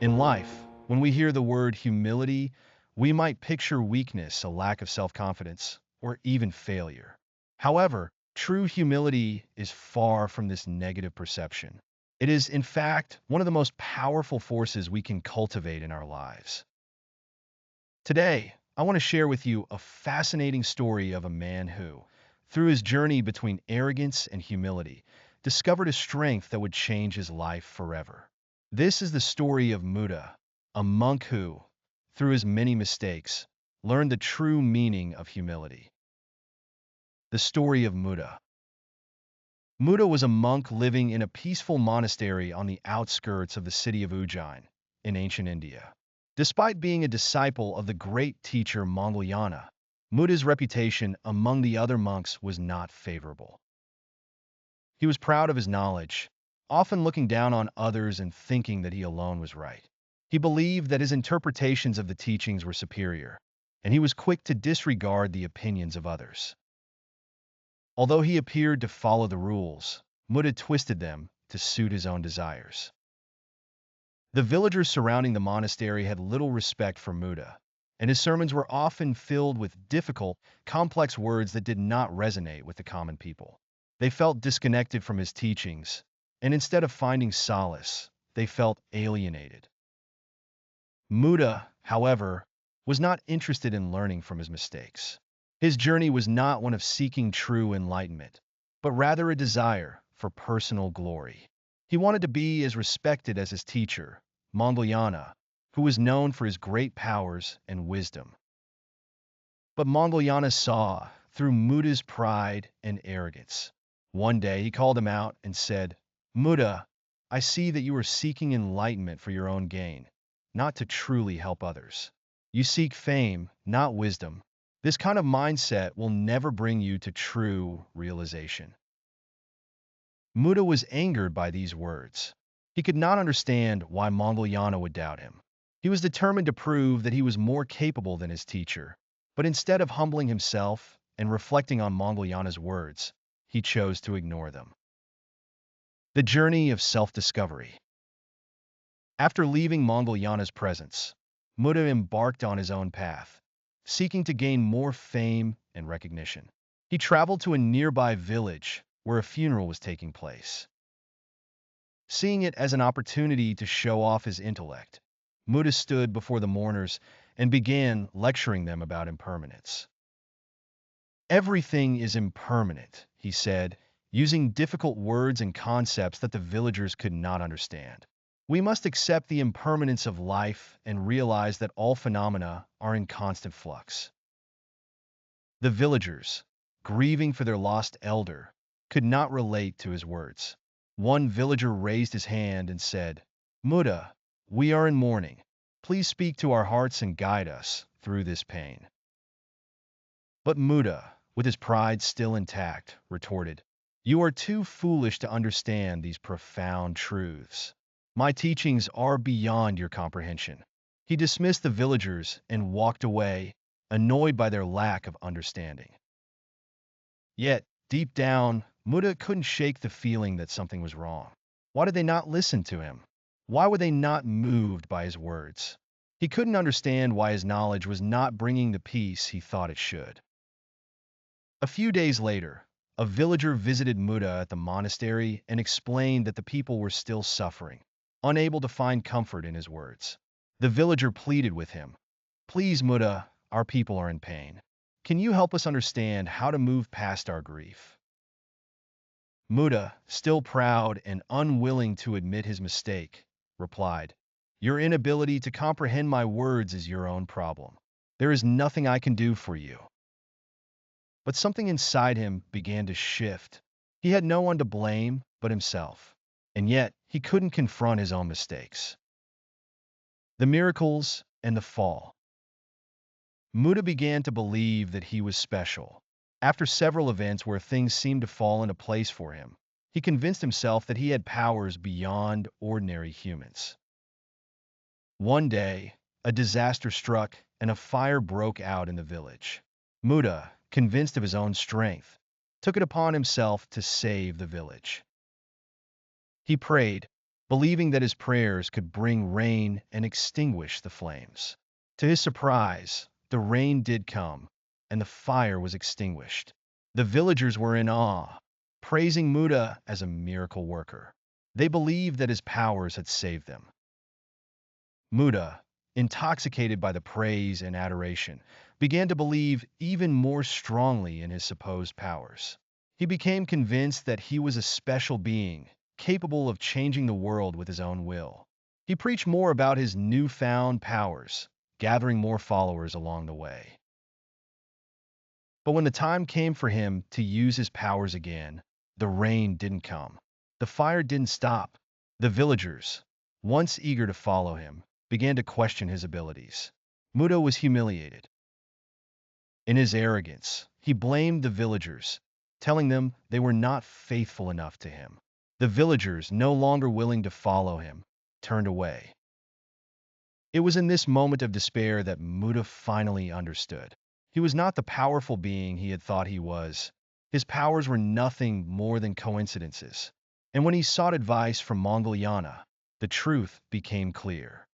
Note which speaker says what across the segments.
Speaker 1: In life, when we hear the word humility, we might picture weakness, a lack of self-confidence, or even failure. However, true humility is far from this negative perception. It is, in fact, one of the most powerful forces we can cultivate in our lives. Today, I want to share with you a fascinating story of a man who, through his journey between arrogance and humility, discovered a strength that would change his life forever. This is the story of Mudha, a monk who, through his many mistakes, learned the true meaning of humility. The story of Mudha. Mudha was a monk living in a peaceful monastery on the outskirts of the city of Ujjain, in ancient India. Despite being a disciple of the great teacher Maungalyana, Mudha's reputation among the other monks was not favorable. He was proud of his knowledge, often looking down on others and thinking that he alone was right. He believed that his interpretations of the teachings were superior, and he was quick to disregard the opinions of others. Although he appeared to follow the rules, Mudha twisted them to suit his own desires. The villagers surrounding the monastery had little respect for Mudha, and his sermons were often filled with difficult, complex words that did not resonate with the common people. They felt disconnected from his teachings, and instead of finding solace, they felt alienated. Mudha, however, was not interested in learning from his mistakes. His journey was not one of seeking true enlightenment, but rather a desire for personal glory. He wanted to be as respected as his teacher, Maungalyana, who was known for his great powers and wisdom. But Maungalyana saw through Mudha's pride and arrogance. One day he called him out and said, "Mudha, I see that you are seeking enlightenment for your own gain, not to truly help others. You seek fame, not wisdom. This kind of mindset will never bring you to true realization." Mudha was angered by these words. He could not understand why Maungalyana would doubt him. He was determined to prove that he was more capable than his teacher, but instead of humbling himself and reflecting on Maungalyana's words, he chose to ignore them. The journey of self-discovery. After leaving Maungalyana's presence, Mudha embarked on his own path, seeking to gain more fame and recognition. He traveled to a nearby village where a funeral was taking place. Seeing it as an opportunity to show off his intellect, Mudha stood before the mourners and began lecturing them about impermanence. "Everything is impermanent," he said, using difficult words and concepts that the villagers could not understand. "We must accept the impermanence of life and realize that all phenomena are in constant flux." The villagers, grieving for their lost elder, could not relate to his words. One villager raised his hand and said, "Mudha, we are in mourning. Please speak to our hearts and guide us through this pain." But Mudha, with his pride still intact, retorted, "You are too foolish to understand these profound truths. My teachings are beyond your comprehension." He dismissed the villagers and walked away, annoyed by their lack of understanding. Yet, deep down, Mudha couldn't shake the feeling that something was wrong. Why did they not listen to him? Why were they not moved by his words? He couldn't understand why his knowledge was not bringing the peace he thought it should. A few days later, a villager visited Mudha at the monastery and explained that the people were still suffering, unable to find comfort in his words. The villager pleaded with him, "Please, Mudha, our people are in pain. Can you help us understand how to move past our grief?" Mudha, still proud and unwilling to admit his mistake, replied, "Your inability to comprehend my words is your own problem. There is nothing I can do for you." But something inside him began to shift. He had no one to blame but himself, and yet he couldn't confront his own mistakes. The miracles and the fall. Mudha began to believe that he was special. After several events where things seemed to fall into place for him, he convinced himself that he had powers beyond ordinary humans. One day, a disaster struck and a fire broke out in the village. Mudha, convinced of his own strength, took it upon himself to save the village. He prayed, believing that his prayers could bring rain and extinguish the flames. To his surprise, the rain did come, and the fire was extinguished. The villagers were in awe, praising Mudha as a miracle worker. They believed that his powers had saved them. Mudha, intoxicated by the praise and adoration, began to believe even more strongly in his supposed powers. He became convinced that he was a special being, capable of changing the world with his own will. He preached more about his newfound powers, gathering more followers along the way. But when the time came for him to use his powers again, the rain didn't come. The fire didn't stop. The villagers, once eager to follow him, began to question his abilities. Mudha was humiliated. In his arrogance, he blamed the villagers, telling them they were not faithful enough to him. The villagers, no longer willing to follow him, turned away. It was in this moment of despair that Mudha finally understood. He was not the powerful being he had thought he was. His powers were nothing more than coincidences. And when he sought advice from Maungalyana, the truth became clear.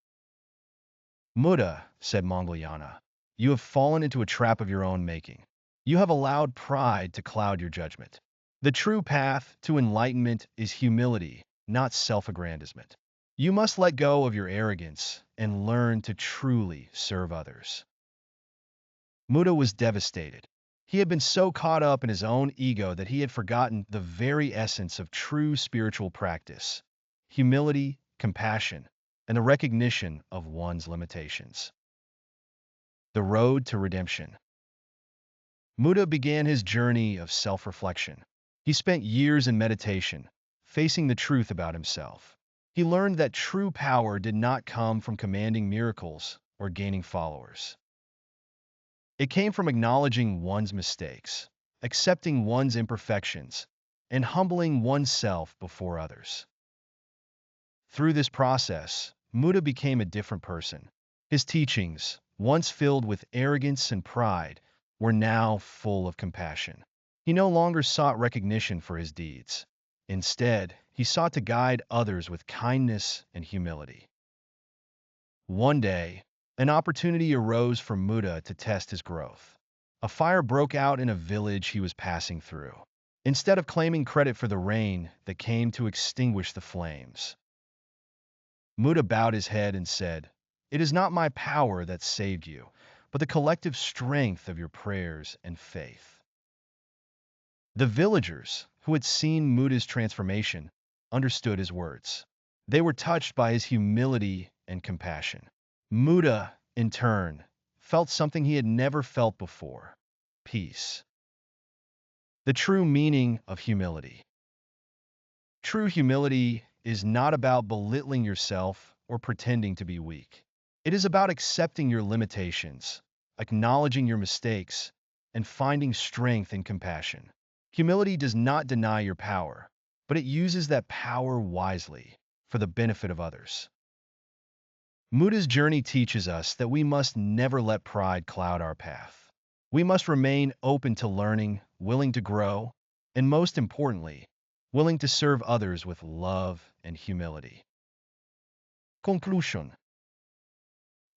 Speaker 1: Mudha, said Maungalyana, you have fallen into a trap of your own making. You have allowed pride to cloud your judgment. The true path to enlightenment is humility, not self-aggrandizement. You must let go of your arrogance and learn to truly serve others. Mudha was devastated. He had been so caught up in his own ego that he had forgotten the very essence of true spiritual practice: humility, compassion, and the recognition of one's limitations. The road to redemption. Mudha began his journey of self-reflection. He spent years in meditation, facing the truth about himself. He learned that true power did not come from commanding miracles or gaining followers. It came from acknowledging one's mistakes, accepting one's imperfections, and humbling oneself before others. Through this process, Mudha became a different person. His teachings, once filled with arrogance and pride, were now full of compassion. He no longer sought recognition for his deeds. Instead, he sought to guide others with kindness and humility. One day, an opportunity arose for Mudha to test his growth. A fire broke out in a village he was passing through. Instead of claiming credit for the rain that came to extinguish the flames, Mudha bowed his head and said, "It is not my power that saved you, but the collective strength of your prayers and faith." The villagers, who had seen Mudha's transformation, understood his words. They were touched by his humility and compassion. Mudha, in turn, felt something he had never felt before: peace. The true meaning of humility. True humility is not about belittling yourself or pretending to be weak. It is about accepting your limitations, acknowledging your mistakes, and finding strength in compassion. Humility does not deny your power, but it uses that power wisely for the benefit of others. Mudha's journey teaches us that we must never let pride cloud our path. We must remain open to learning, willing to grow, and most importantly, willing to serve others with love and humility. Conclusion.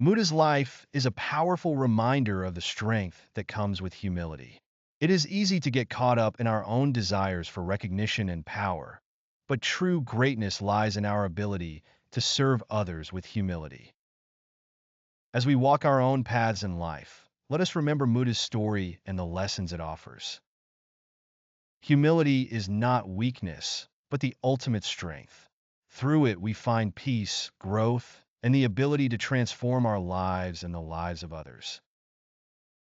Speaker 1: Mudha's life is a powerful reminder of the strength that comes with humility. It is easy to get caught up in our own desires for recognition and power, but true greatness lies in our ability to serve others with humility. As we walk our own paths in life, let us remember Mudha's story and the lessons it offers. Humility is not weakness, but the ultimate strength. Through it, we find peace, growth, and the ability to transform our lives and the lives of others.